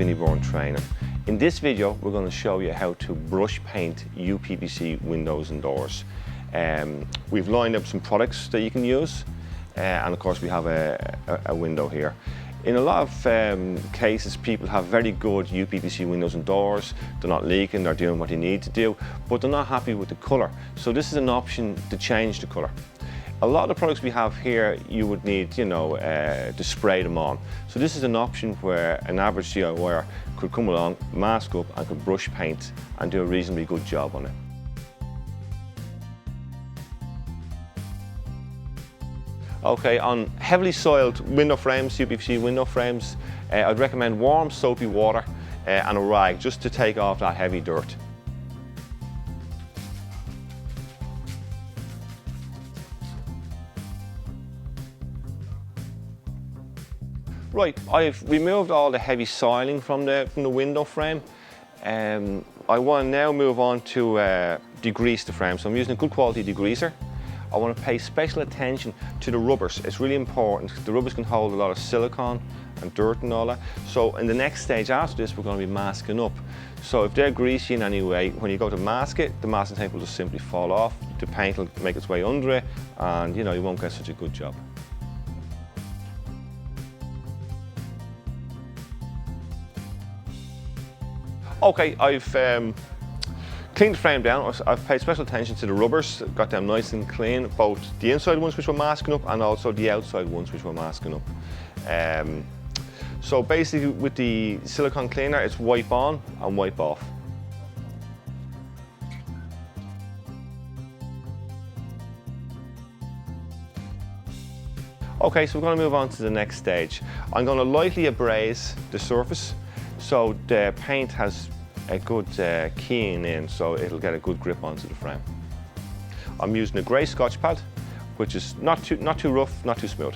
Vinnie Bourne training. In this video we're going to show you how to brush paint uPVC windows and doors. We've lined up some products that you can use and of course we have a window here. In a lot of cases people have very good uPVC windows and doors, they're not leaking, they're doing what they need to do, but they're not happy with the colour. So this is an option to change the colour. A lot of the products we have here you would need, to spray them on. So this is an option where an average DIYer could come along, mask up and could brush paint and do a reasonably good job on it. Okay, on heavily soiled window frames, uPVC window frames, I'd recommend warm soapy water and a rag just to take off that heavy dirt. Right, I've removed all the heavy soiling from the window frame. I want to now move on to degrease the frame. So I'm using a good quality degreaser. I want to pay special attention to the rubbers. It's really important. The rubbers can hold a lot of silicone and dirt and all that. So in the next stage after this, we're going to be masking up. So if they're greasy in any way, when you go to mask it, the masking tape will just simply fall off. The paint will make its way under it and you won't get such a good job. Okay, I've cleaned the frame down. I've paid special attention to the rubbers, got them nice and clean, both the inside ones which we're masking up and also the outside ones which we're masking up. So basically with the silicone cleaner, it's wipe on and wipe off. Okay, so we're going to move on to the next stage. I'm going to lightly abrase the surface so the paint has a good keying in, so it'll get a good grip onto the frame. I'm using a grey Scotch pad, which is not too rough, not too smooth.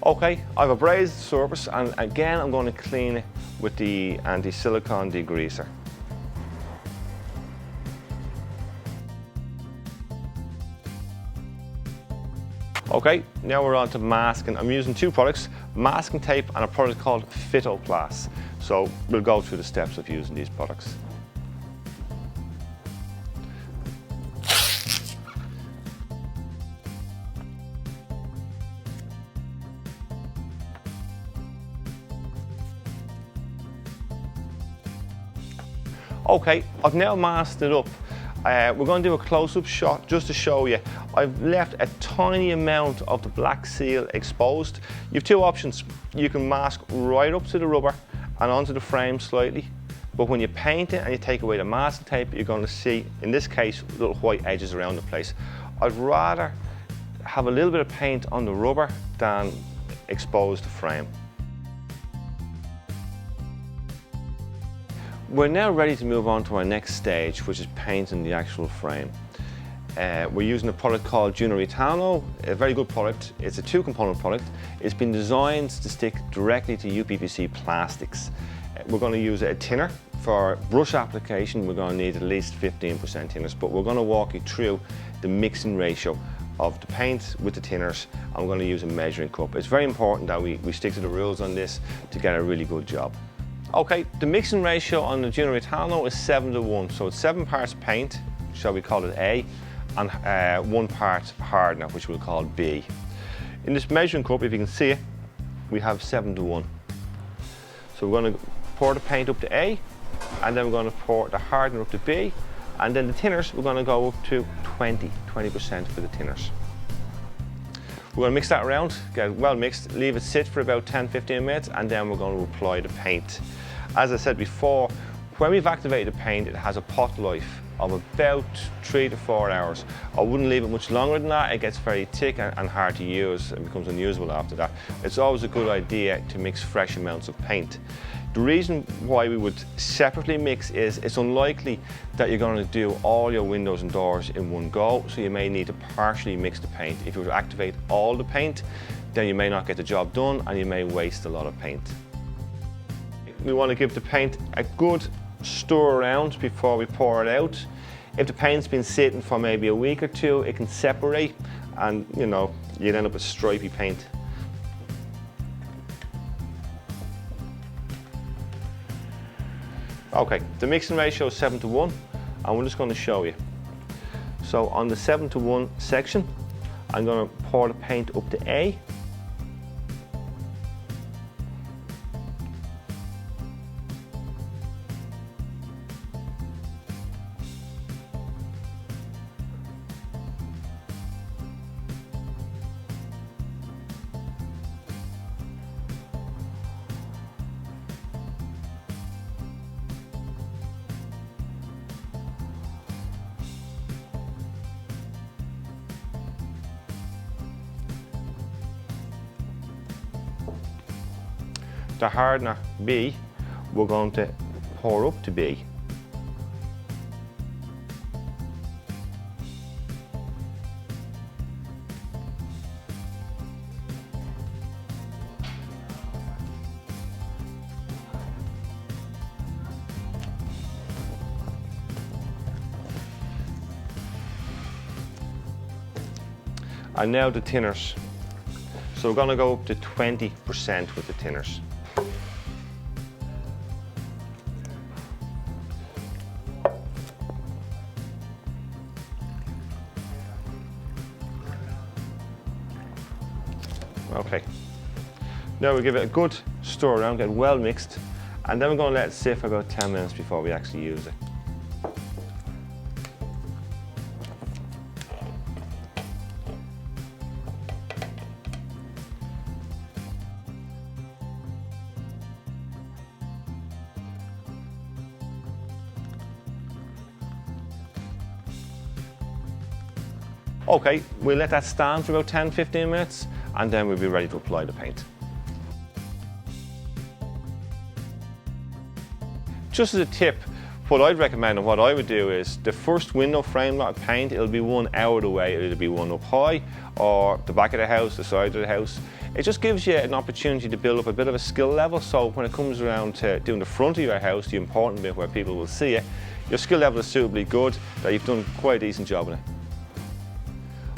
Okay, I've abrased the surface and again I'm going to clean it with the anti-silicone degreaser. Okay, now we're on to masking. I'm using two products, masking tape and a product called Phytoplas. So we'll go through the steps of using these products. Okay, I've now masked it up. We're going to do a close-up shot just to show you. I've left a tiny amount of the black seal exposed. You have two options. You can mask right up to the rubber and onto the frame slightly, but when you paint it and you take away the masking tape, you're going to see, in this case, little white edges around the place. I'd rather have a little bit of paint on the rubber than expose the frame. We're now ready to move on to our next stage, which is painting the actual frame. We're using a product called JUNO Direct-to-uPVC, a very good product. It's a two-component product. It's been designed to stick directly to uPVC plastics. We're going to use a thinner. For brush application, we're going to need at least 15% thinners, but we're going to walk you through the mixing ratio of the paint with the thinners, and we're going to use a measuring cup. It's very important that we stick to the rules on this to get a really good job. Okay, the mixing ratio on the JUNO Direct-to-uPVC is 7:1, so it's 7 parts paint, shall we call it A, and 1 part hardener, which we'll call B. In this measuring cup, if you can see it, we have 7:1. So we're going to pour the paint up to A, and then we're going to pour the hardener up to B, and then the thinners, we're going to go up to 20% for the thinners. We're going to mix that around, get it well mixed, leave it sit for about 10-15 minutes, and then we're going to apply the paint. As I said before, when we've activated the paint, it has a pot life of about 3 to 4 hours. I wouldn't leave it much longer than that. It gets very thick and hard to use and becomes unusable after that. It's always a good idea to mix fresh amounts of paint. The reason why we would separately mix is it's unlikely that you're going to do all your windows and doors in one go, so you may need to partially mix the paint. If you were to activate all the paint, then you may not get the job done and you may waste a lot of paint. We want to give the paint a good stir around before we pour it out. If the paint's been sitting for maybe a week or two, it can separate and you'd end up with stripy paint. Okay, the mixing ratio is 7:1, and we're just going to show you. So on the 7:1 section, I'm going to pour the paint up to A. The hardener B, we're going to pour up to B. And now the thinners. So we're going to go up to 20% with the thinners. Okay, now we'll give it a good stir around, get it well mixed, and then we're going to let it sit for about 10 minutes before we actually use it. Okay, we'll let that stand for about 10-15 minutes, and then we'll be ready to apply the paint. Just as a tip, what I'd recommend and what I would do is the first window frame lot of paint, it'll be one out away, it'll be one up high, or the back of the house, the side of the house. It just gives you an opportunity to build up a bit of a skill level, so when it comes around to doing the front of your house, the important bit where people will see it, your skill level is suitably good, that you've done quite a decent job in it.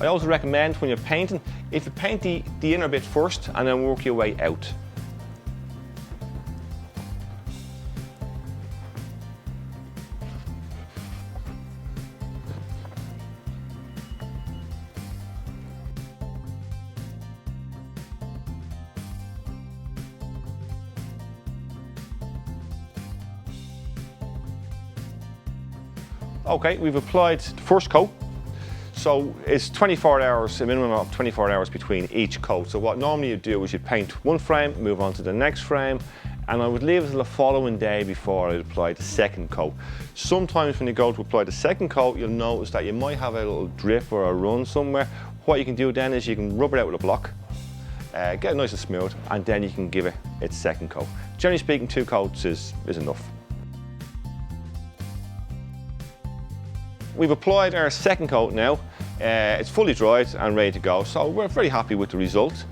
I also recommend when you're painting, if you paint the inner bit first and then work your way out. Okay, we've applied the first coat. So it's 24 hours, a minimum of 24 hours between each coat. So what normally you do is you paint one frame, move on to the next frame, and I would leave it until the following day before I apply the second coat. Sometimes when you go to apply the second coat, you'll notice that you might have a little drip or a run somewhere. What you can do then is you can rub it out with a block, get it nice and smooth, and then you can give it its second coat. Generally speaking, 2 coats is enough. We've applied our second coat now. It's fully dried and ready to go, so we're very happy with the result.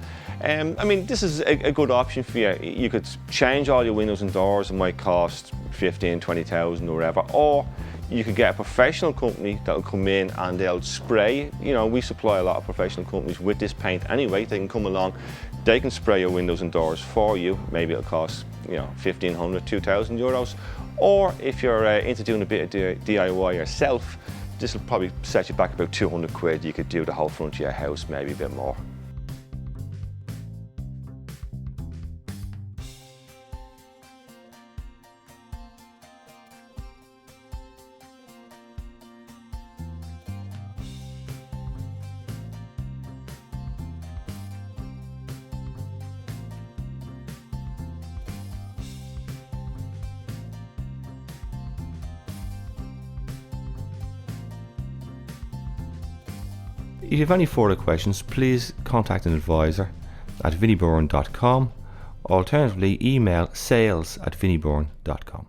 I mean, this is a good option for you. You could change all your windows and doors. It might cost 15, 20,000 or whatever, or you could get a professional company that will come in and they'll spray. You know, we supply a lot of professional companies with this paint anyway. They can come along, they can spray your windows and doors for you. Maybe it'll cost, you know, 1,500, 2,000 euros. Or if you're into doing a bit of DIY yourself, this will probably set you back about 200 quid. You could do the whole front of your house, maybe a bit more. If you have any further questions, please contact an advisor at vinnieburn.com. Alternatively, email sales@vinnieburn.com.